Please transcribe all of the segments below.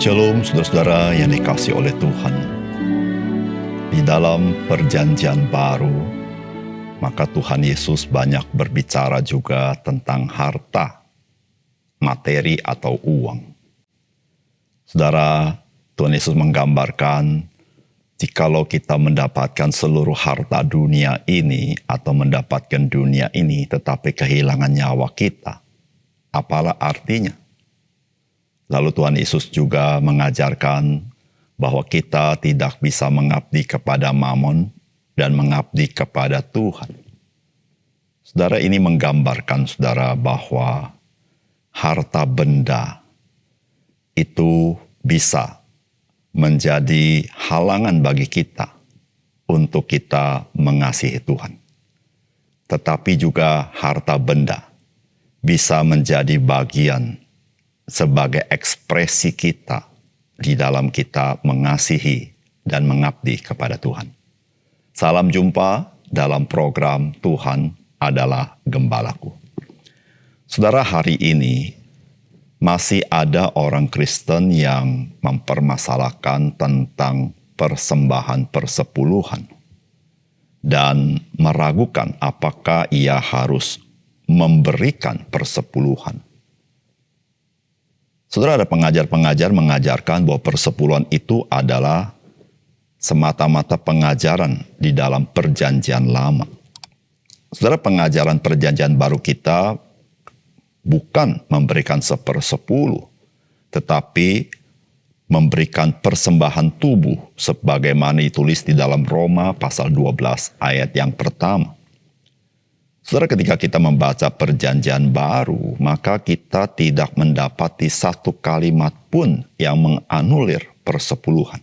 Shalom saudara-saudara yang dikasihi oleh Tuhan. Di dalam perjanjian baru, maka Tuhan Yesus banyak berbicara juga tentang harta, materi atau uang. Saudara, Tuhan Yesus menggambarkan jikalau kita mendapatkan seluruh harta dunia ini atau mendapatkan dunia ini tetapi kehilangan nyawa kita, apalah artinya? Lalu Tuhan Yesus juga mengajarkan bahwa kita tidak bisa mengabdi kepada Mamon dan mengabdi kepada Tuhan. Saudara, ini menggambarkan saudara bahwa harta benda itu bisa menjadi halangan bagi kita untuk kita mengasihi Tuhan. Tetapi juga harta benda bisa menjadi bagian sebagai ekspresi kita di dalam kita mengasihi dan mengabdi kepada Tuhan. Salam jumpa dalam program Tuhan adalah Gembalaku. Saudara, hari ini masih ada orang Kristen yang mempermasalahkan tentang persembahan persepuluhan dan meragukan apakah ia harus memberikan persepuluhan. Saudara, ada pengajar-pengajar mengajarkan bahwa persepuluhan itu adalah semata-mata pengajaran di dalam perjanjian lama. Saudara, pengajaran perjanjian baru kita bukan memberikan 1/10, tetapi memberikan persembahan tubuh sebagaimana ditulis di dalam Roma pasal 12 ayat yang pertama. Saudara, ketika kita membaca perjanjian baru, maka kita tidak mendapati satu kalimat pun yang menganulir persepuluhan.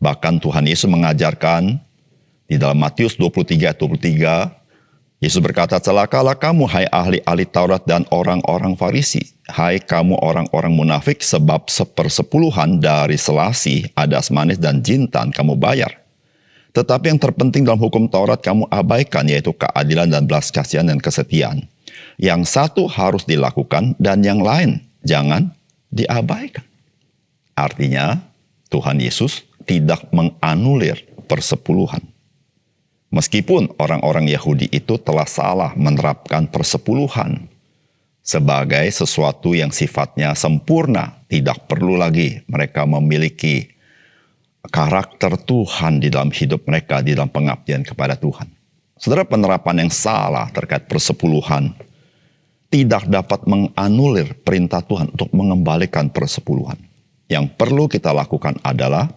Bahkan Tuhan Yesus mengajarkan di dalam Matius 23 ayat 23, Yesus berkata, "Celakalah kamu, hai ahli-ahli Taurat dan orang-orang Farisi, hai kamu orang-orang munafik, sebab 1/10 dari selasih, adas manis dan jintan kamu bayar. Tetapi yang terpenting dalam hukum Taurat kamu abaikan, yaitu keadilan dan belas kasihan dan kesetiaan. Yang satu harus dilakukan dan yang lain jangan diabaikan." Artinya, Tuhan Yesus tidak menganulir persepuluhan. Meskipun orang-orang Yahudi itu telah salah menerapkan persepuluhan sebagai sesuatu yang sifatnya sempurna, tidak perlu lagi mereka memiliki karakter Tuhan di dalam hidup mereka, di dalam pengabdian kepada Tuhan. Saudara, penerapan yang salah terkait persepuluhan tidak dapat menganulir perintah Tuhan untuk mengembalikan persepuluhan. Yang perlu kita lakukan adalah,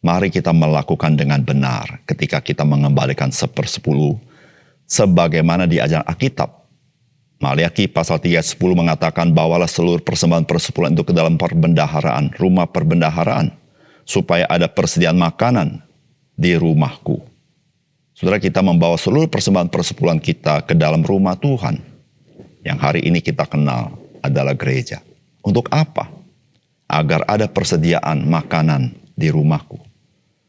mari kita melakukan dengan benar ketika kita mengembalikan 1/10, sebagaimana diajar Alkitab. Maliaki pasal 3:10 mengatakan, "Bawalah seluruh persembahan persepuluhan itu ke dalam perbendaharaan, rumah perbendaharaan, supaya ada persediaan makanan di rumahku." Saudara, kita membawa seluruh persembahan persepuluhan kita ke dalam rumah Tuhan, yang hari ini kita kenal adalah gereja. Untuk apa? Agar ada persediaan makanan di rumahku.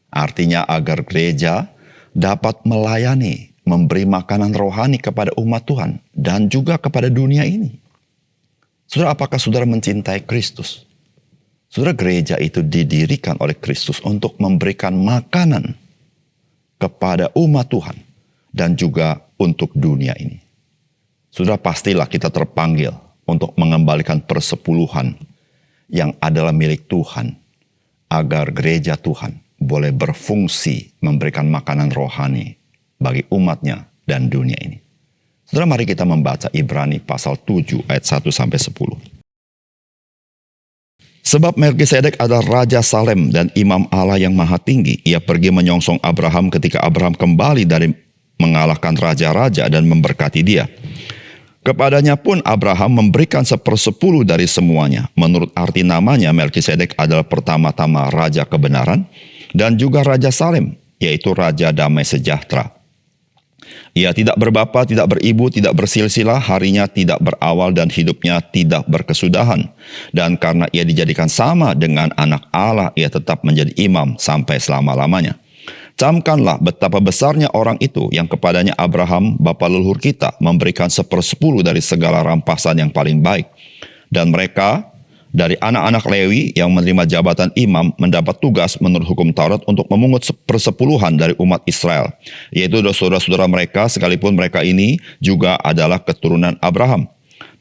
Artinya agar gereja dapat melayani, memberi makanan rohani kepada umat Tuhan, dan juga kepada dunia ini. Saudara, apakah saudara mencintai Kristus? Saudara, gereja itu didirikan oleh Kristus untuk memberikan makanan kepada umat Tuhan dan juga untuk dunia ini. Saudara, pastilah kita terpanggil untuk mengembalikan persepuluhan yang adalah milik Tuhan, agar gereja Tuhan boleh berfungsi memberikan makanan rohani bagi umatnya dan dunia ini. Saudara, mari kita membaca Ibrani pasal 7 ayat 1-10. "Sebab Melkisedek adalah Raja Salem dan Imam Allah yang Maha Tinggi. Ia pergi menyongsong Abraham ketika Abraham kembali dari mengalahkan raja-raja dan memberkati dia. Kepadanya pun Abraham memberikan 1/10 dari semuanya. Menurut arti namanya, Melkisedek adalah pertama-tama Raja Kebenaran dan juga Raja Salem, yaitu Raja Damai Sejahtera. Ia tidak berbapa, tidak beribu, tidak bersilsilah, harinya tidak berawal dan hidupnya tidak berkesudahan. Dan karena ia dijadikan sama dengan anak Allah, ia tetap menjadi imam sampai selama-lamanya. Camkanlah betapa besarnya orang itu yang kepadanya Abraham, bapa leluhur kita, memberikan 1/10 dari segala rampasan yang paling baik. Dan mereka Dari anak-anak Lewi yang menerima jabatan imam mendapat tugas menurut hukum Taurat untuk memungut persepuluhan dari umat Israel, yaitu saudara-saudara mereka sekalipun mereka ini juga adalah keturunan Abraham.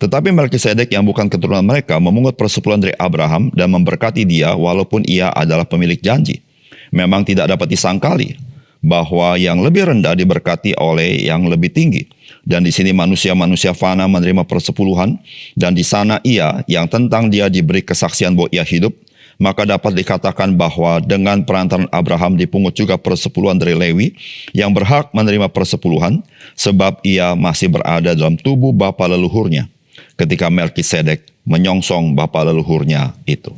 Tetapi Melkisedek yang bukan keturunan mereka memungut persepuluhan dari Abraham dan memberkati dia walaupun ia adalah pemilik janji. Memang tidak dapat disangkali bahwa yang lebih rendah diberkati oleh yang lebih tinggi. Dan di sini manusia-manusia fana menerima persepuluhan, dan di sana ia yang tentang dia diberi kesaksian bahwa ia hidup, maka dapat dikatakan bahwa dengan perantaran Abraham dipungut juga persepuluhan dari Lewi yang berhak menerima persepuluhan, sebab ia masih berada dalam tubuh bapa leluhurnya, ketika Melkisedek menyongsong bapa leluhurnya itu.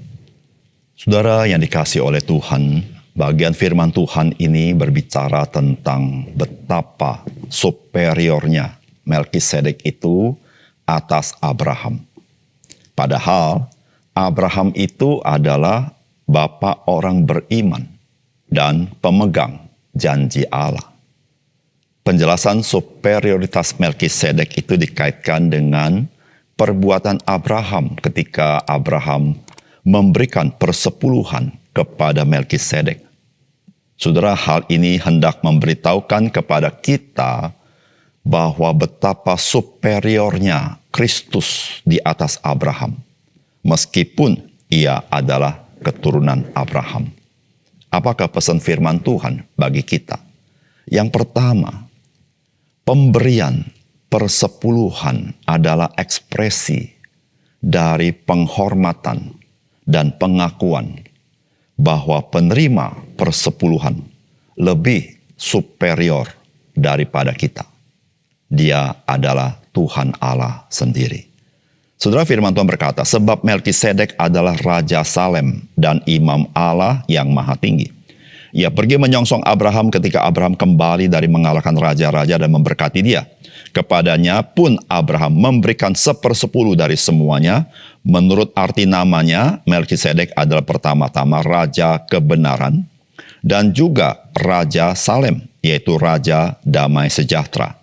Saudara yang dikasihi oleh Tuhan, bagian firman Tuhan ini berbicara tentang betapa superiornya Melkisedek itu atas Abraham. Padahal Abraham itu adalah bapa orang beriman dan pemegang janji Allah. Penjelasan superioritas Melkisedek itu dikaitkan dengan perbuatan Abraham ketika Abraham memberikan persepuluhan kepada Melkisedek. Saudara, hal ini hendak memberitahukan kepada kita bahwa betapa superiornya Kristus di atas Abraham, meskipun ia adalah keturunan Abraham. Apakah pesan firman Tuhan bagi kita? Yang pertama, pemberian persepuluhan adalah ekspresi dari penghormatan dan pengakuan bahwa penerima persepuluhan lebih superior daripada kita. Dia adalah Tuhan Allah sendiri. Saudara, firman Tuhan berkata, sebab Melkisedek adalah Raja Salem dan Imam Allah yang Maha Tinggi. Ia pergi menyongsong Abraham ketika Abraham kembali dari mengalahkan raja-raja dan memberkati dia. Kepadanya pun Abraham memberikan 1/10 dari semuanya. Menurut arti namanya, Melkisedek adalah pertama-tama Raja Kebenaran dan juga Raja Salem, yaitu Raja Damai Sejahtera.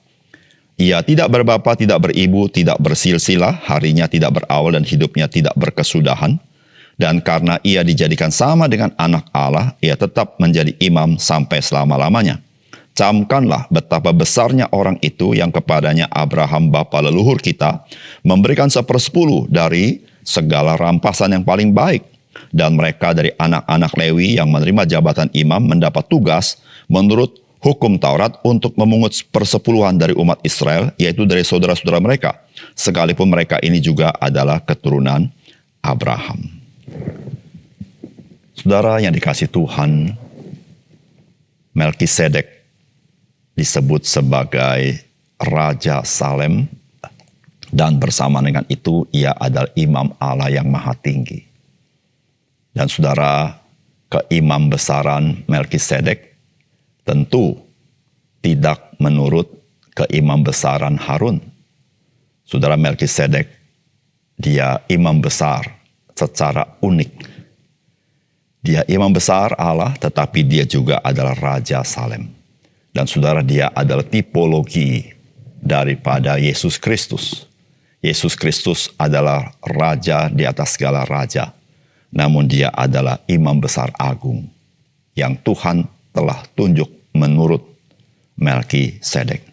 Ia tidak berbapa, tidak beribu, tidak bersilsilah, harinya tidak berawal dan hidupnya tidak berkesudahan. Dan karena ia dijadikan sama dengan anak Allah, ia tetap menjadi imam sampai selama-lamanya. Camkanlah betapa besarnya orang itu yang kepadanya Abraham bapa leluhur kita memberikan 1/10 dari segala rampasan yang paling baik. Dan mereka dari anak-anak Lewi yang menerima jabatan imam mendapat tugas menurut hukum Taurat untuk memungut persepuluhan dari umat Israel, yaitu dari saudara-saudara mereka, sekalipun mereka ini juga adalah keturunan Abraham. Saudara yang dikasihi Tuhan, Melkisedek disebut sebagai Raja Salem, dan bersama dengan itu ia adalah Imam Allah yang Maha Tinggi. Dan saudara, keimam besaran Melkisedek tentu tidak menurut keimam besaran Harun. Saudara, Melkisedek, dia imam besar secara unik. Dia imam besar Allah, tetapi dia juga adalah Raja Salem. Dan saudara, dia adalah tipologi daripada Yesus Kristus. Yesus Kristus adalah Raja di atas segala raja. Namun dia adalah imam besar agung yang Tuhan telah tunjuk menurut Melkisedek.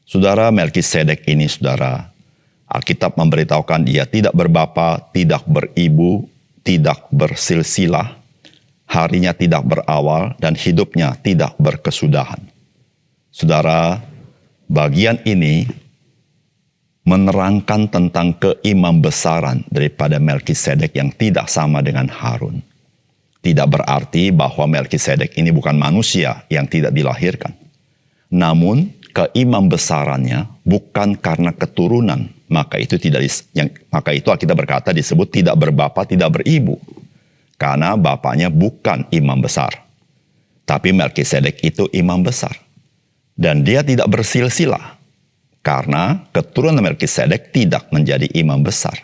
Saudara, Melkisedek ini, saudara, Alkitab memberitahukan dia tidak berbapa, tidak beribu, tidak bersilsilah, harinya tidak berawal, dan hidupnya tidak berkesudahan. Saudara, bagian ini menerangkan tentang keimam besaran daripada Melkisedek yang tidak sama dengan Harun. Tidak berarti bahwa Melkisedek ini bukan manusia yang tidak dilahirkan. Namun, keimam besarannya bukan karena keturunan, maka itu kita berkata disebut tidak berbapa, tidak beribu. Karena bapaknya bukan imam besar. Tapi Melkisedek itu imam besar. Dan dia tidak bersilsilah. Karena keturunan Melkisedek tidak menjadi imam besar.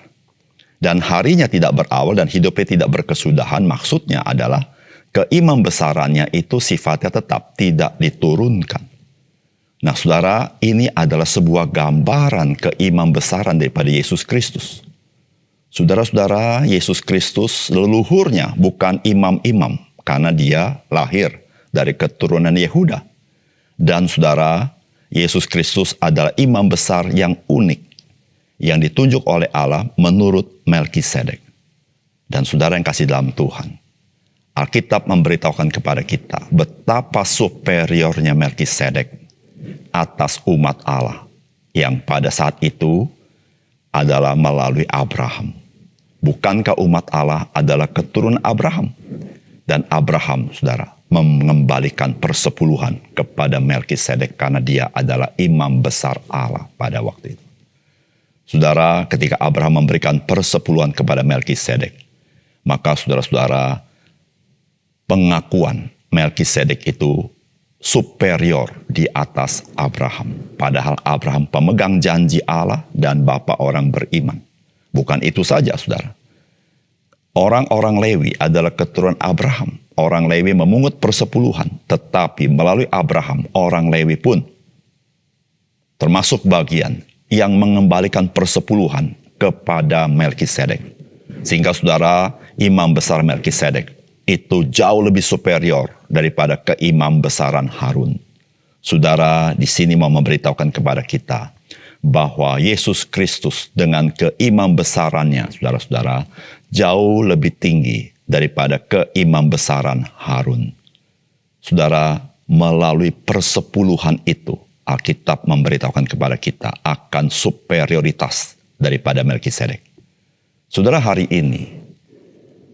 Dan harinya tidak berawal dan hidupnya tidak berkesudahan, maksudnya adalah keimam besarannya itu sifatnya tetap tidak diturunkan. Nah saudara, ini adalah sebuah gambaran keimam besaran daripada Yesus Kristus. Saudara-saudara, Yesus Kristus leluhurnya bukan imam-imam karena dia lahir dari keturunan Yehuda. Dan saudara, Yesus Kristus adalah imam besar yang unik yang ditunjuk oleh Allah menurut Melkisedek. Dan saudara yang kasih dalam Tuhan, Alkitab memberitahukan kepada kita betapa superiornya Melkisedek atas umat Allah yang pada saat itu adalah melalui Abraham. Bukankah umat Allah adalah keturunan Abraham? Dan Abraham, saudara, mengembalikan persepuluhan kepada Melkisedek karena dia adalah imam besar Allah pada waktu itu. Saudara, ketika Abraham memberikan persepuluhan kepada Melkisedek, maka saudara-saudara, pengakuan Melkisedek itu superior di atas Abraham. Padahal Abraham pemegang janji Allah dan bapa orang beriman. Bukan itu saja, saudara. Orang-orang Lewi adalah keturunan Abraham. Orang Lewi memungut persepuluhan, tetapi melalui Abraham, orang Lewi pun termasuk bagian yang mengembalikan persepuluhan kepada Melkisedek. Sehingga saudara, imam besar Melkisedek itu jauh lebih superior daripada keimam besaran Harun. Saudara, di sini mau memberitahukan kepada kita bahwa Yesus Kristus dengan keimam besarannya, saudara-saudara, jauh lebih tinggi daripada keimam besaran Harun. Saudara, melalui persepuluhan itu, Alkitab memberitahukan kepada kita akan superioritas daripada Melkisedek. Saudara, hari ini,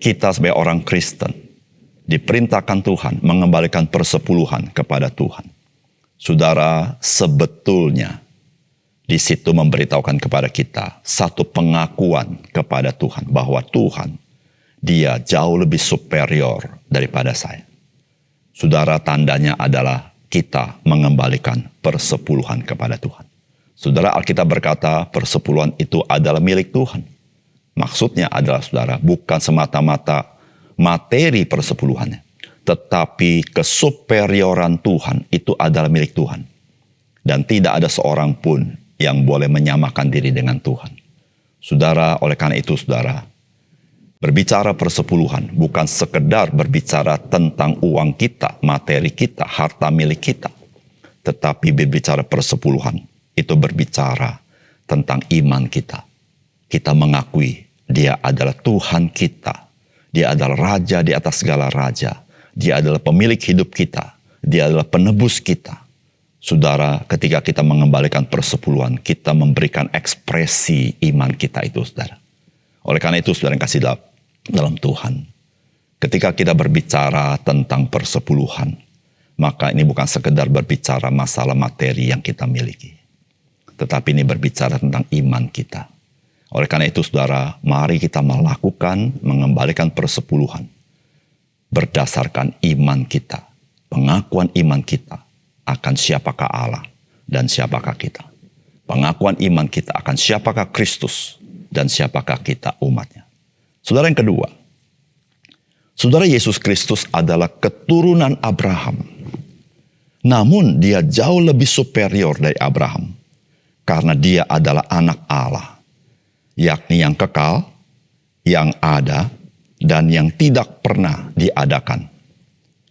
kita sebagai orang Kristen diperintahkan Tuhan mengembalikan persepuluhan kepada Tuhan. Saudara, sebetulnya di situ memberitahukan kepada kita satu pengakuan kepada Tuhan bahwa Tuhan, dia jauh lebih superior daripada saya. Saudara, tandanya adalah kita mengembalikan persepuluhan kepada Tuhan. Saudara, Alkitab berkata persepuluhan itu adalah milik Tuhan. Maksudnya adalah, saudara, bukan semata-mata materi persepuluhannya, tetapi kesuperioran Tuhan itu adalah milik Tuhan. Dan tidak ada seorang pun yang boleh menyamakan diri dengan Tuhan. Saudara, oleh karena itu, saudara, berbicara persepuluhan bukan sekedar berbicara tentang uang kita, materi kita, harta milik kita. Tetapi berbicara persepuluhan itu berbicara tentang iman kita. Kita mengakui dia adalah Tuhan kita. Dia adalah Raja di atas segala raja. Dia adalah pemilik hidup kita. Dia adalah penebus kita. Saudara, ketika kita mengembalikan persepuluhan, kita memberikan ekspresi iman kita itu, saudara. Oleh karena itu, saudara yang kasih dalam Tuhan, ketika kita berbicara tentang persepuluhan, maka ini bukan sekedar berbicara masalah materi yang kita miliki, tetapi ini berbicara tentang iman kita. Oleh karena itu, saudara, mari kita melakukan mengembalikan persepuluhan berdasarkan iman kita, pengakuan iman kita akan siapakah Allah dan siapakah kita. Pengakuan iman kita akan siapakah Kristus dan siapakah kita umatnya. Saudara, yang kedua, saudara, Yesus Kristus adalah keturunan Abraham. Namun dia jauh lebih superior dari Abraham karena dia adalah anak Allah, yakni yang kekal, yang ada, dan yang tidak pernah diadakan.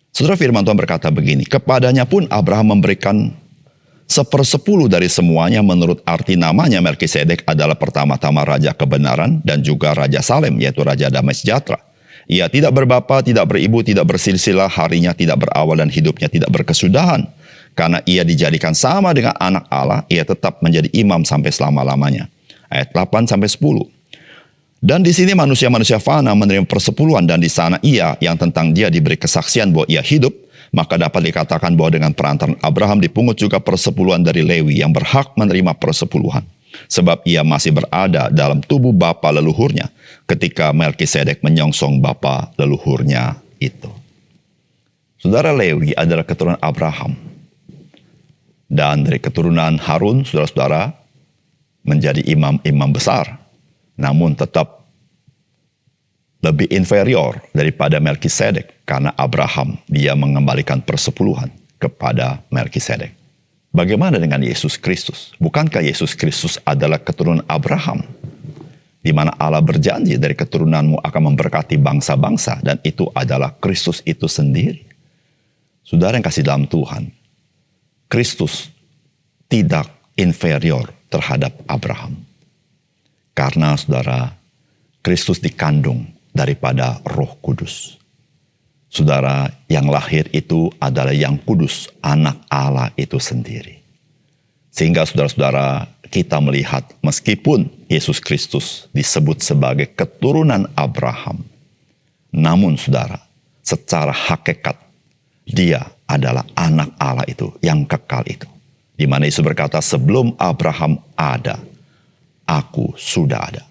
Saudara, firman Tuhan berkata begini, kepadanya pun Abraham memberikan 1/10 dari semuanya menurut arti namanya. Melkisedek adalah pertama-tama raja kebenaran dan juga raja Salem, yaitu raja damai sejahtera. Ia tidak berbapa, tidak beribu, tidak bersilsilah, harinya tidak berawal dan hidupnya tidak berkesudahan. Karena ia dijadikan sama dengan anak Allah, ia tetap menjadi imam sampai selama-lamanya. Ayat 8-10. Dan di sini manusia-manusia fana menerima persepuluhan, dan di sana ia yang tentang dia diberi kesaksian bahwa ia hidup, maka dapat dikatakan bahwa dengan perantaran Abraham dipungut juga persepuluhan dari Lewi yang berhak menerima persepuluhan. Sebab ia masih berada dalam tubuh bapa leluhurnya ketika Melkisedek menyongsong bapa leluhurnya itu. Saudara, Lewi adalah keturunan Abraham. Dan dari keturunan Harun, saudara-saudara, menjadi imam-imam besar. Namun tetap lebih inferior daripada Melkisedek karena Abraham dia mengembalikan persepuluhan kepada Melkisedek. Bagaimana dengan Yesus Kristus? Bukankah Yesus Kristus adalah keturunan Abraham? di mana Allah berjanji dari keturunanmu akan memberkati bangsa-bangsa, dan itu adalah Kristus itu sendiri. Saudara yang kasih dalam Tuhan, Kristus tidak inferior terhadap Abraham. Karena saudara, Kristus dikandung daripada Roh Kudus. Saudara, yang lahir itu adalah yang kudus, anak Allah itu sendiri. Sehingga saudara-saudara, kita melihat meskipun Yesus Kristus disebut sebagai keturunan Abraham, namun saudara, secara hakikat dia adalah anak Allah itu, yang kekal itu. Di mana Yesus berkata, sebelum Abraham ada, aku sudah ada.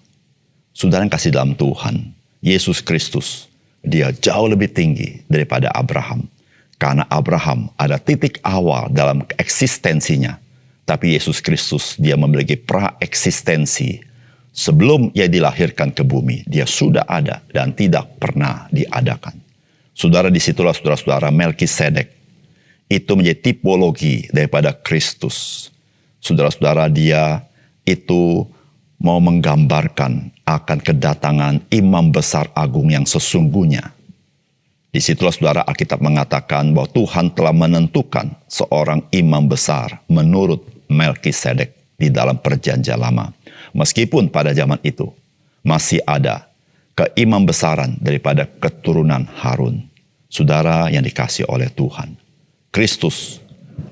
Saudara yang kasih dalam Tuhan, Yesus Kristus, dia jauh lebih tinggi daripada Abraham. Karena Abraham ada titik awal dalam eksistensinya. Tapi Yesus Kristus, dia memiliki pra-eksistensi. Sebelum ia dilahirkan ke bumi, dia sudah ada dan tidak pernah diadakan. Saudara, disitulah saudara-saudara Melkisedek itu menjadi tipologi daripada Kristus. Saudara-saudara, dia itu mau menggambarkan akan kedatangan imam besar agung yang sesungguhnya. Disitulah saudara, Alkitab mengatakan bahwa Tuhan telah menentukan seorang imam besar menurut Melkisedek di dalam perjanjian lama. Meskipun pada zaman itu masih ada keimam besaran daripada keturunan Harun. Saudara yang dikasih oleh Tuhan, Kristus,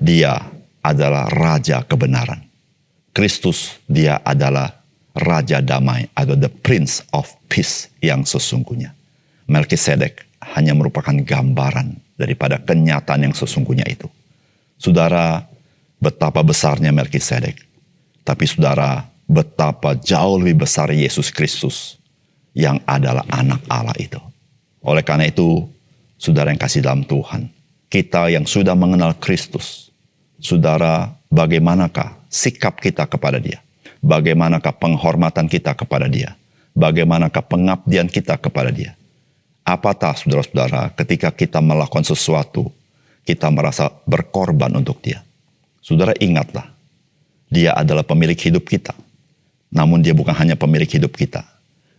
dia adalah Raja kebenaran. Kristus, dia adalah Raja damai atau the Prince of Peace yang sesungguhnya. Melkisedek hanya merupakan gambaran daripada kenyataan yang sesungguhnya itu. Saudara, betapa besarnya Melkisedek. Tapi saudara, betapa jauh lebih besar Yesus Kristus yang adalah anak Allah itu. Oleh karena itu, saudara yang kasih dalam Tuhan, kita yang sudah mengenal Kristus, saudara, bagaimanakah sikap kita kepada dia? Bagaimanakah penghormatan kita kepada dia? Bagaimanakah pengabdian kita kepada dia? Apatah saudara-saudara ketika kita melakukan sesuatu, kita merasa berkorban untuk dia. Saudara, ingatlah, dia adalah pemilik hidup kita. Namun dia bukan hanya pemilik hidup kita.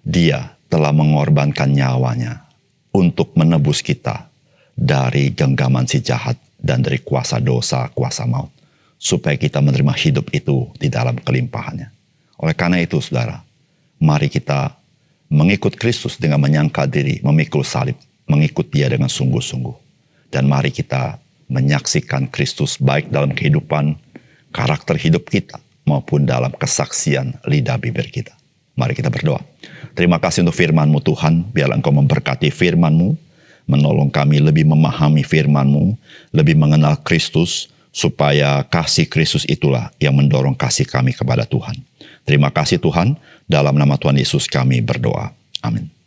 Dia telah mengorbankan nyawanya untuk menebus kita dari genggaman si jahat dan dari kuasa dosa, kuasa maut. Supaya kita menerima hidup itu di dalam kelimpahannya. Oleh karena itu saudara, mari kita mengikut Kristus dengan menyangkal diri, memikul salib, mengikut dia dengan sungguh-sungguh. Dan mari kita menyaksikan Kristus baik dalam kehidupan, karakter hidup kita, maupun dalam kesaksian lidah bibir kita. Mari kita berdoa. Terima kasih untuk firman-Mu Tuhan, biarlah Engkau memberkati firman-Mu, menolong kami lebih memahami firman-Mu, lebih mengenal Kristus, supaya kasih Kristus itulah yang mendorong kasih kami kepada Tuhan. Terima kasih Tuhan, dalam nama Tuhan Yesus kami berdoa. Amin.